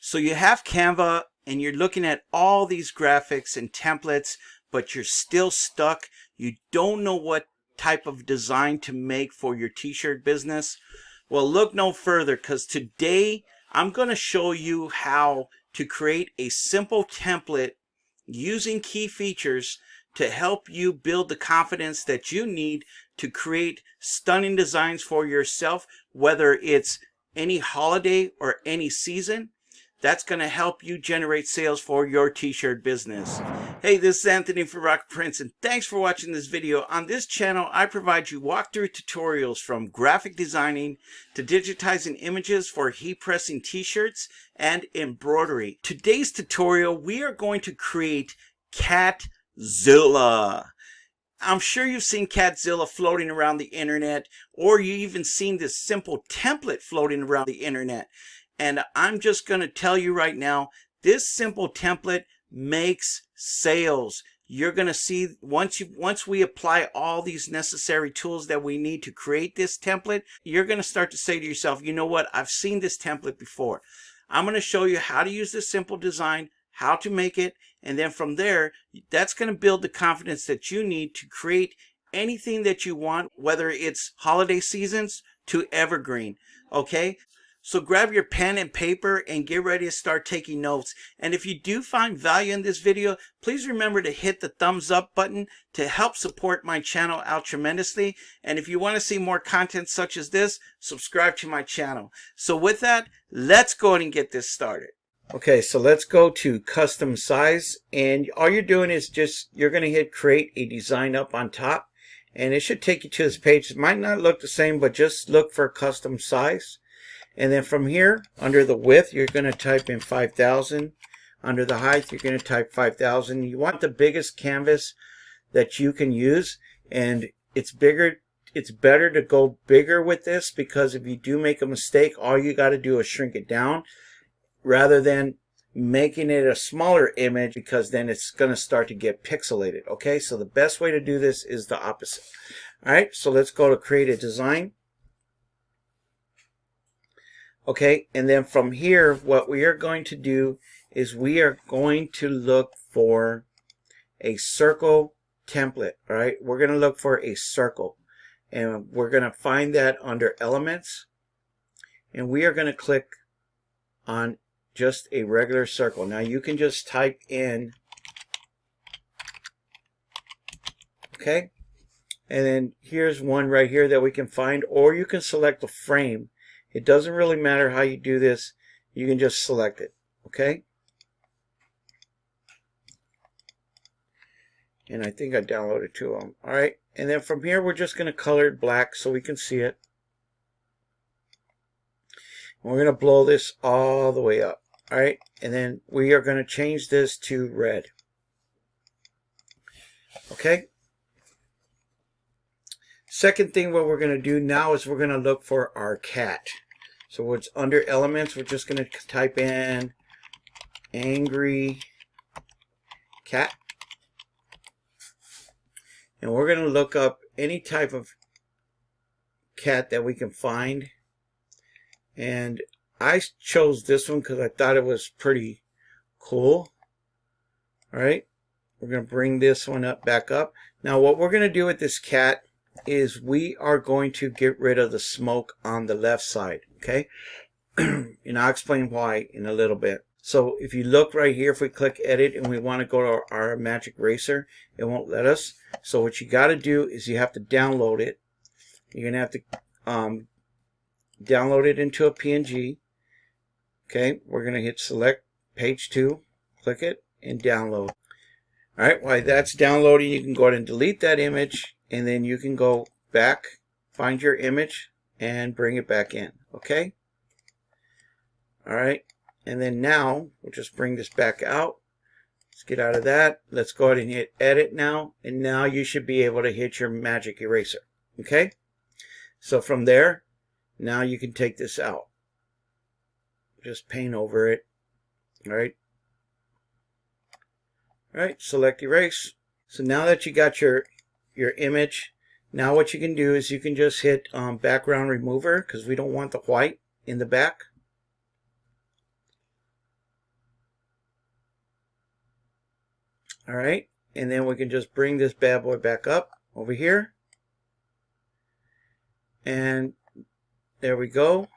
So you have Canva and you're looking at all these graphics and templates, but you're still stuck. You don't know what type of design to make for your t-shirt business. Well, look no further, because today I'm going to show you how to create a simple template using key features to help you build the confidence that you need to create stunning designs for yourself, whether it's any holiday or any season. That's going to help you generate sales for your t-shirt business. Hey, this is Anthony from Fabrica Prints, and thanks for watching this video. On this channel, I provide you walkthrough tutorials from graphic designing to digitizing images for heat pressing t-shirts and embroidery. Today's tutorial, we are going to create Catzilla. I'm sure you've seen Catzilla floating around the internet, or you even seen this simple template floating around the internet. And I'm just going to tell you right now, this simple template makes sales. You're going to see once we apply all these necessary tools that we need to create this template, you're going to start to say to yourself, you know what, I've seen this template before. I'm going to show you how to use this simple design, how to make it, and then from there, that's going to build the confidence that you need to create anything that you want, whether it's holiday seasons to evergreen. Okay? So grab your pen and paper and get ready to start taking notes. And if you do find value in this video, please remember to hit the thumbs up button to help support my channel out tremendously. And if you want to see more content such as this, subscribe to my channel. So with that, let's go ahead and get this started. Okay, so let's go to custom size, and all you're doing is you're going to hit create a design up on top, and it should take you to this page. It might not look the same, but just look for custom size. And then from here, under the width, you're going to type in 5,000. Under the height, you're going to type 5,000. You want the biggest canvas that you can use, and it's better to go bigger with this, because if you do make a mistake, all you got to do is shrink it down rather than making it a smaller image, because then it's going to start to get pixelated. Okay, so the best way to do this is the opposite. All right, so let's go to create a design. Okay, and then from here, what we are going to do is we are going to look for a circle template. All right, we're going to look for a circle, and we're going to find that under elements, and we are going to click on just a regular circle. Now you can just type in, okay, and then here's one right here that we can find, or you can select a frame. It doesn't really matter how you do this. You can just select it, okay? And I think I downloaded two of them. All right, and then from here, we're just going to color it black so we can see it. And we're going to blow this all the way up, all right? And then we are going to change this to red, okay? Second thing what we're going to do now is we're going to look for our cat. So what's under elements, we're just going to type in angry cat. And we're going to look up any type of cat that we can find. And I chose this one because I thought it was pretty cool. All right, we're going to bring this one back up. Now what we're going to do with this cat is we are going to get rid of the smoke on the left side, okay? And I'll explain why in a little bit. So if you look right here, if we click edit and we want to go to our magic eraser, it won't let us. So what you got to do is you have to download it. You're going to have to download it into a PNG. Okay, we're going to hit select page 2, click it, and download. All right, while that's downloading, you can go ahead and delete that image, and then you can go back, find your image, and bring it back in, okay? All right, and then now, we'll just bring this back out. Let's get out of that. Let's go ahead and hit edit now, and now you should be able to hit your magic eraser, okay? So from there, now you can take this out. Just paint over it, all right? All right, select erase. So now that you got your image, now what you can do is you can just hit background remover, because we don't want the white in the back. All right, and then we can just bring this bad boy back up over here, and there we go.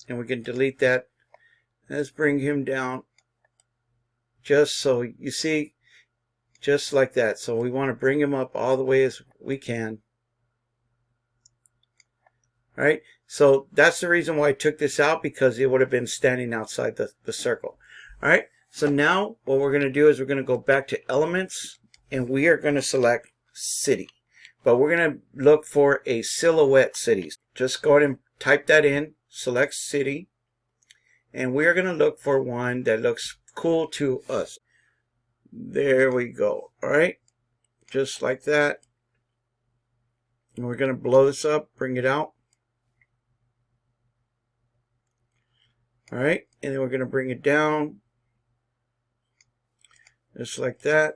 And we can delete that. Let's bring him down just so you see, just like that. So we want to bring him up all the way as we can. All right, so that's the reason why I took this out, because it would have been standing outside the circle. All right, so now what we're going to do is we're going to go back to elements, and we are going to select city, but we're going to look for a silhouette city. Just go ahead and type that in, select city, and we're going to look for one that looks cool to us. There we go. All right, just like that. And we're going to blow this up, bring it out. All right, and then we're going to bring it down just like that.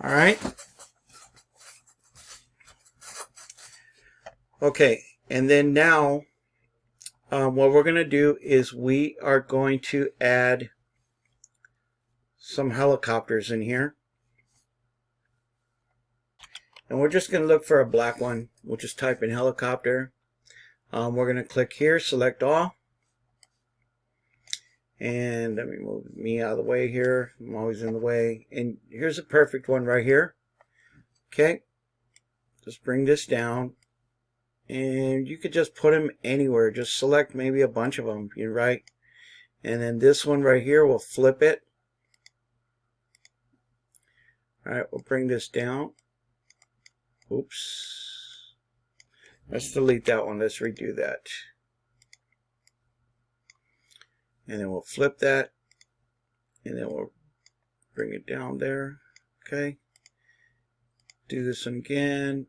All right. Okay, and then now what we're going to do is we are going to add some helicopters in here. And we're just going to look for a black one. We'll just type in helicopter. We're going to click here, select all. And let me move me out of the way here. I'm always in the way. And here's a perfect one right here. Okay. Just bring this down. And you could just put them anywhere. Just select maybe a bunch of them. You're right. And then this one right here, we'll flip it. All right, we'll bring this down. Oops. Let's delete that one. Let's redo that. And then we'll flip that. And then we'll bring it down there. Okay. Do this one again.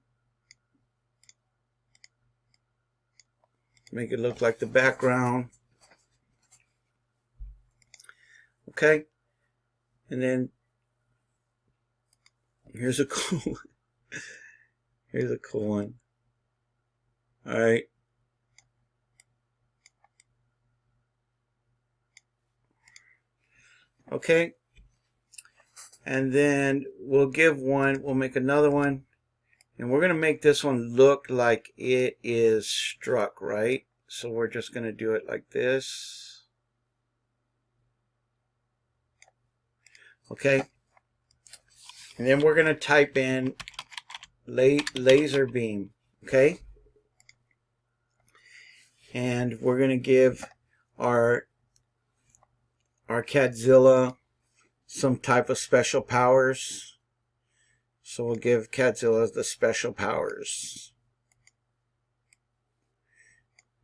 Make it look like the background. Okay. And then here's a cool here's a cool one. All right. Okay. And then we'll make another one. And we're going to make this one look like it is struck, right? So we're just going to do it like this. Okay. And then we're going to type in laser beam. Okay. And we're going to give our Cadzilla some type of special powers. So we'll give Cadzilla the special powers.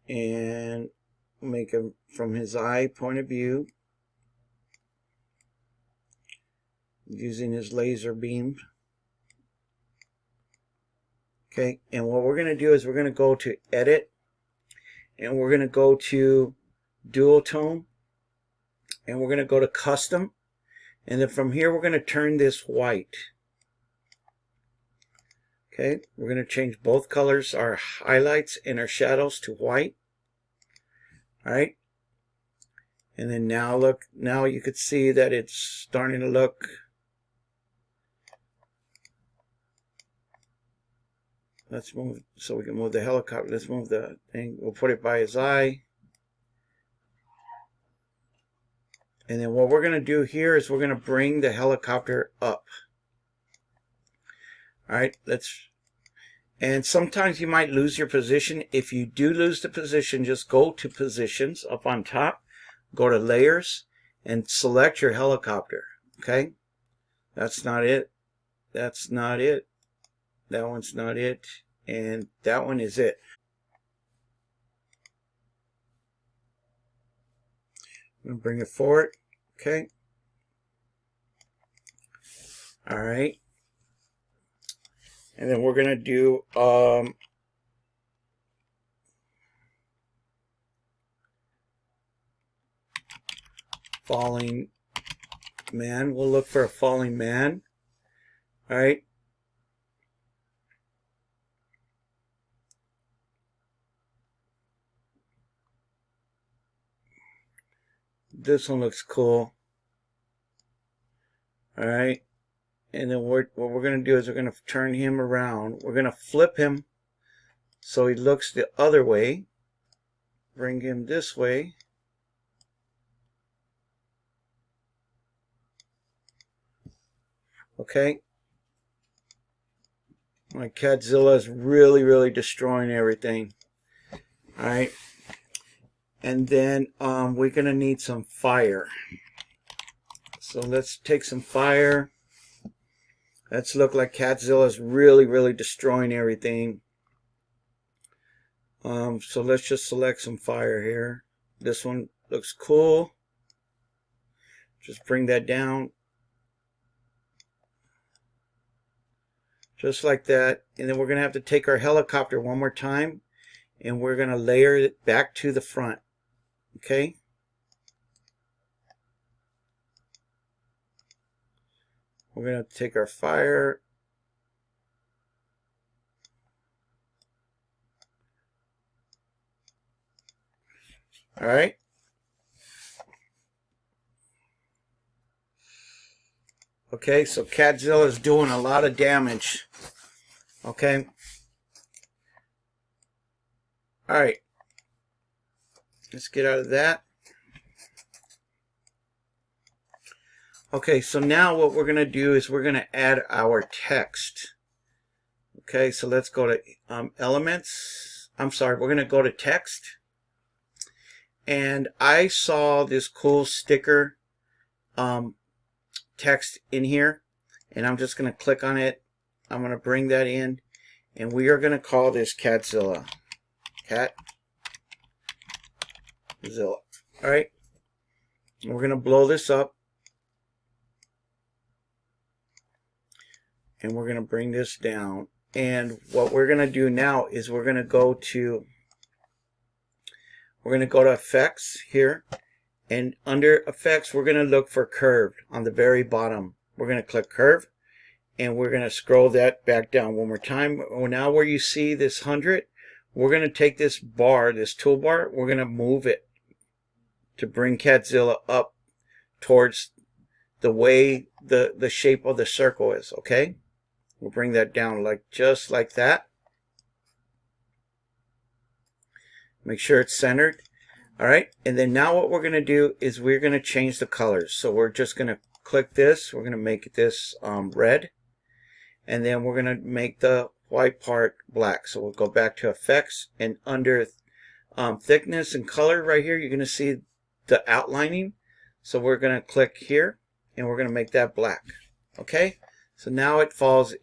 And make him from his eye point of view. Using his laser beam. Okay, and what we're going to do is we're going to go to Edit. And we're going to go to Dual Tone. And we're going to go to Custom. And then from here we're going to turn this white. Okay, we're going to change both colors, our highlights and our shadows, to white. All right. And then now look, now you could see that it's starting to look. Let's move, so we can move the helicopter. Let's move the thing. We'll put it by his eye. And then what we're going to do here is we're going to bring the helicopter up. All right, and sometimes you might lose your position. If you do lose the position, just go to positions up on top, go to layers, and select your helicopter. Okay, that's not it. That's not it. That one's not it. And that one is it. I'm going to bring it forward. Okay. All right. And then we're going to do falling man. We'll look for a falling man. All right. This one looks cool. All right. And then what we're going to do is we're going to turn him around. We're going to flip him so he looks the other way. Bring him this way. Okay. My Catzilla is really destroying everything. All right. And then we're going to need some fire. So let's take some fire. Let's look like Catzilla's really destroying everything. So let's just select some fire here. This one looks cool. Just bring that down. Just like that. And then we're going to have to take our helicopter one more time. And we're going to layer it back to the front. Okay. We're going to take our fire. All right. Okay, so Catzilla is doing a lot of damage. Okay. All right. Let's get out of that. Okay, so now what we're going to do is we're going to add our text. Okay, so let's go to elements. I'm sorry, we're going to go to text. And I saw this cool sticker text in here. And I'm just going to click on it. I'm going to bring that in. And we are going to call this Catzilla. Catzilla. All right. And we're going to blow this up. And we're going to bring this down. And what we're going to do now is we're going to go to effects here. And under effects, we're going to look for curved on the very bottom. We're going to click curve. And we're going to scroll that back down one more time. Now where you see this 100, we're going to take this bar, this toolbar, we're going to move it to bring Catzilla up towards the way the shape of the circle is. Okay. We'll bring that down just like that. Make sure it's centered. All right. And then now what we're going to do is we're going to change the colors. So we're just going to click this. We're going to make this red. And then we're going to make the white part black. So we'll go back to effects, and under thickness and color right here, you're going to see the outlining. So we're going to click here and we're going to make that black. Okay. So now it falls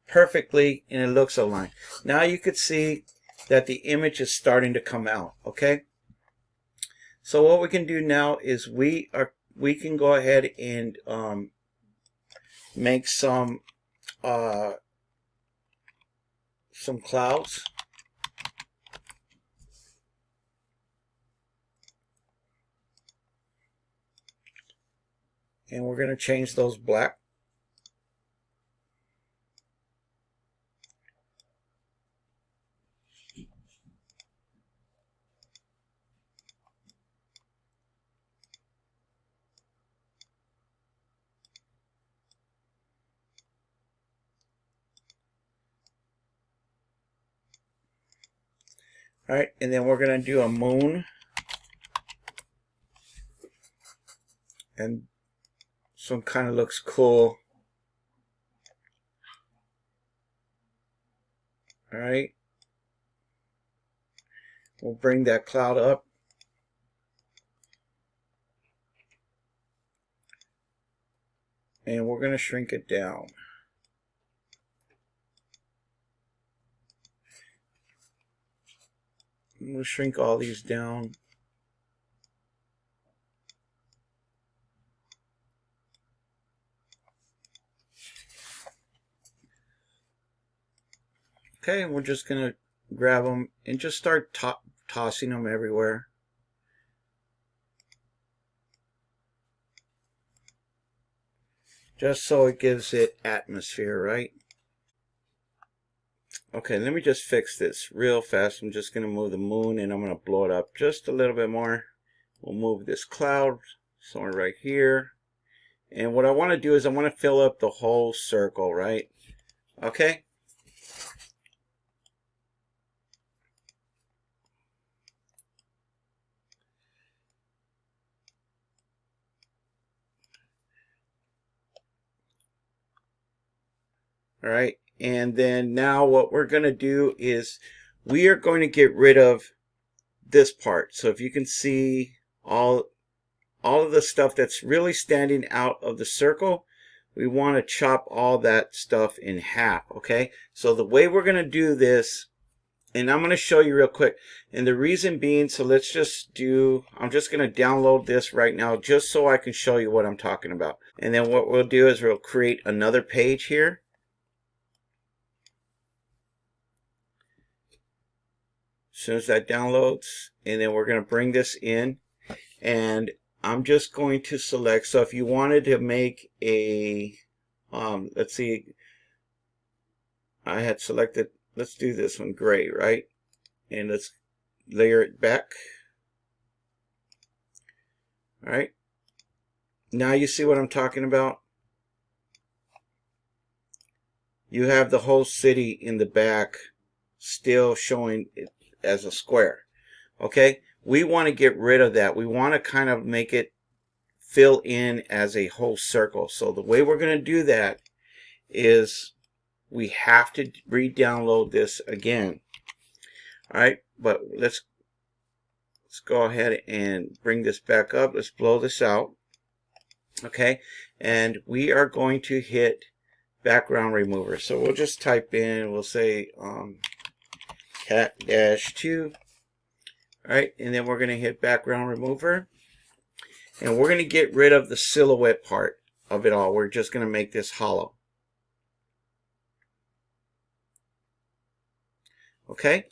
perfectly and it looks aligned. Now you could see that the image is starting to come out. Okay. So what we can do now is we can go ahead and make some clouds. And we're going to change those black. All right, and then we're going to do a moon. And some kind of looks cool. All right. We'll bring that cloud up. And we're going to shrink it down. We'll shrink all these down. Okay, we're just going to grab them and just start tossing them everywhere. Just so it gives it atmosphere, right? Okay, let me just fix this real fast. I'm just going to move the moon and I'm going to blow it up just a little bit more. We'll move this cloud somewhere right here. And what I want to do is I want to fill up the whole circle, right? Okay. All right. And then now what we're going to do is we are going to get rid of this part. So if you can see all of the stuff that's really standing out of the circle, we want to chop all that stuff in half. Okay. So the way we're going to do this, and I'm going to show you real quick, and the reason being, so let's just do, I'm just going to download this right now just so I can show you what I'm talking about. And then what we'll do is we'll create another page here. As soon as that downloads, and then we're going to bring this in, and I'm just going to select, so if you wanted to make a, let's see, I had selected, let's do this one gray, right? And let's layer it back. All right. Now you see what I'm talking about? You have the whole city in the back still showing it as a square. Okay, we want to get rid of that. We want to kind of make it fill in as a whole circle. So the way we're going to do that is we have to re-download this again. All right, but let's go ahead and bring this back up. Let's blow this out. Okay, and we are going to hit background remover. So we'll just type in, we'll say cat-2. All right, and then we're going to hit background remover, and we're going to get rid of the silhouette part of it all. We're just going to make this hollow. Okay,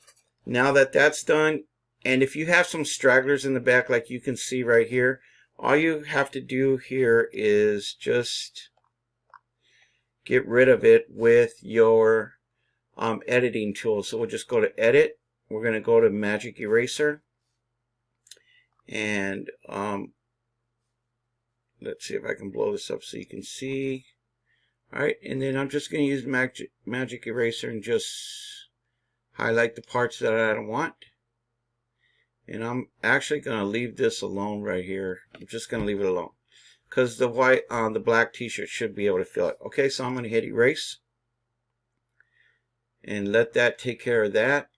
now that that's done, and if you have some stragglers in the back like you can see right here, all you have to do here is just get rid of it with your editing tool. So we'll just go to edit. We're going to go to magic eraser, and let's see if I can blow this up so you can see. All right, and then I'm just going to use magic eraser and just highlight the parts that I don't want. And I'm actually going to leave this alone right here. I'm just going to leave it alone because the white on the black t-shirt should be able to fill it. Okay, so I'm going to hit erase and let that take care of that.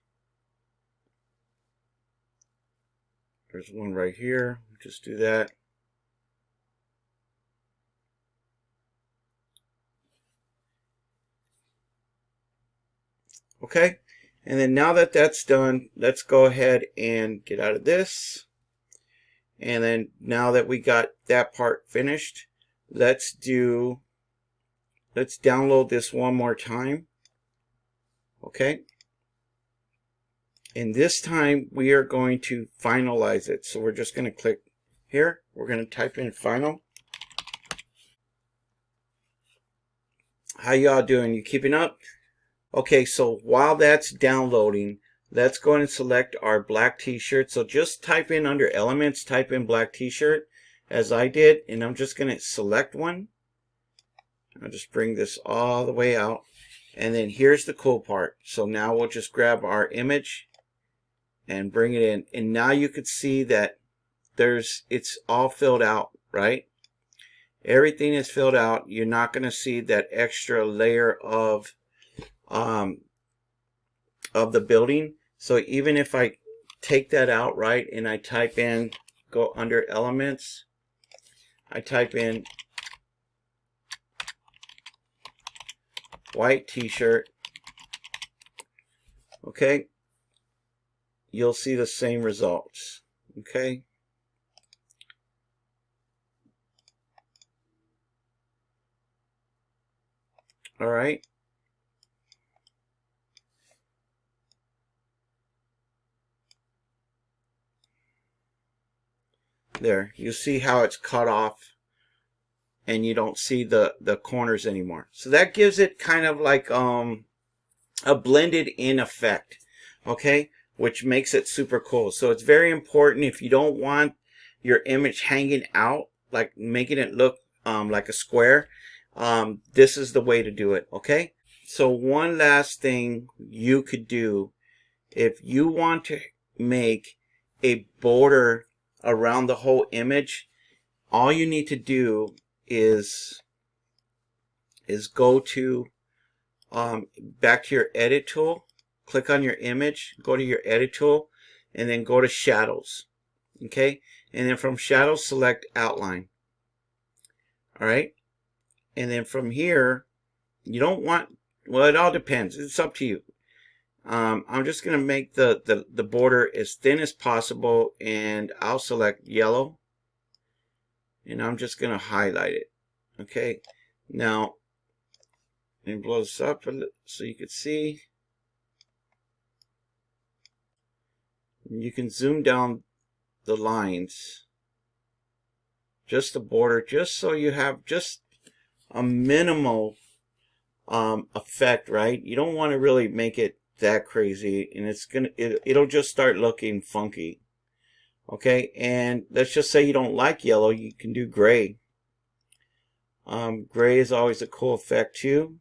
There's one right here. Just do that. Okay, and then now that that's done, let's go ahead and get out of this. And then now that we got that part finished, let's download this one more time. Okay, and this time we are going to finalize it. So we're just going to click here. We're going to type in final. How y'all doing? You keeping up? Okay, so while that's downloading, let's go and select our black t-shirt. So just type in under elements, type in black t-shirt as I did, and I'm just going to select one. I'll just bring this all the way out. And then here's the cool part. So now we'll just grab our image and bring it in. And now you can see that it's all filled out, right? Everything is filled out. You're not going to see that extra layer of the building. So even if I take that out, right, and I type in, go under elements, I type in white t-shirt, okay, you'll see the same results. Okay, all right. There, you see how it's cut off and you don't see the corners anymore. So that gives it kind of like a blended in effect, okay, which makes it super cool. So it's very important, if you don't want your image hanging out, like making it look like a square, this is the way to do it, okay? So one last thing you could do, if you want to make a border around the whole image, all you need to do is go to back to your edit tool, click on your image, go to your edit tool, and then go to shadows, okay? And then from shadows, select outline. All right, and then from here, you don't want, well, it all depends, it's up to you. I'm just going to make the border as thin as possible, and I'll select yellow, and I'm just going to highlight it. Okay, now and blow this up so you can see. You can zoom down the lines, just the border, just so you have just a minimal effect, right? You don't want to really make it that crazy, and it'll just start looking funky. Okay, and let's just say you don't like yellow, you can do gray. Gray is always a cool effect too.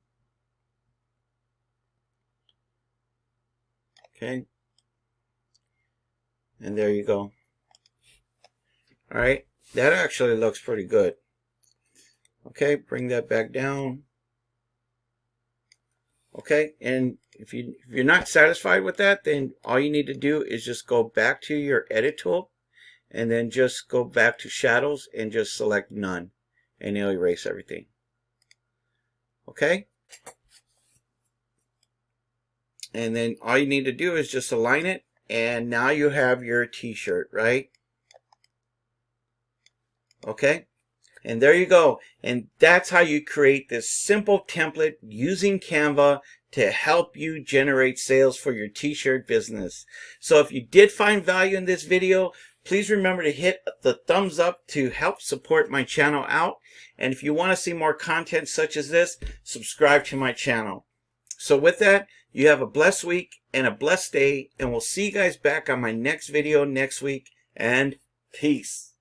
Okay, and there you go. All right, that actually looks pretty good. Okay, bring that back down. Okay, and if you're not satisfied with that, then all you need to do is just go back to your edit tool, and then just go back to shadows and just select none, and it'll erase everything. Okay, and then all you need to do is just align it, and now you have your t-shirt, right? Okay, and there you go. And that's how you create this simple template using Canva to help you generate sales for your t-shirt business. So if you did find value in this video, please remember to hit the thumbs up to help support my channel out. And if you want to see more content such as this, subscribe to my channel. So with that, you have a blessed week and a blessed day, and we'll see you guys back on my next video next week, and peace.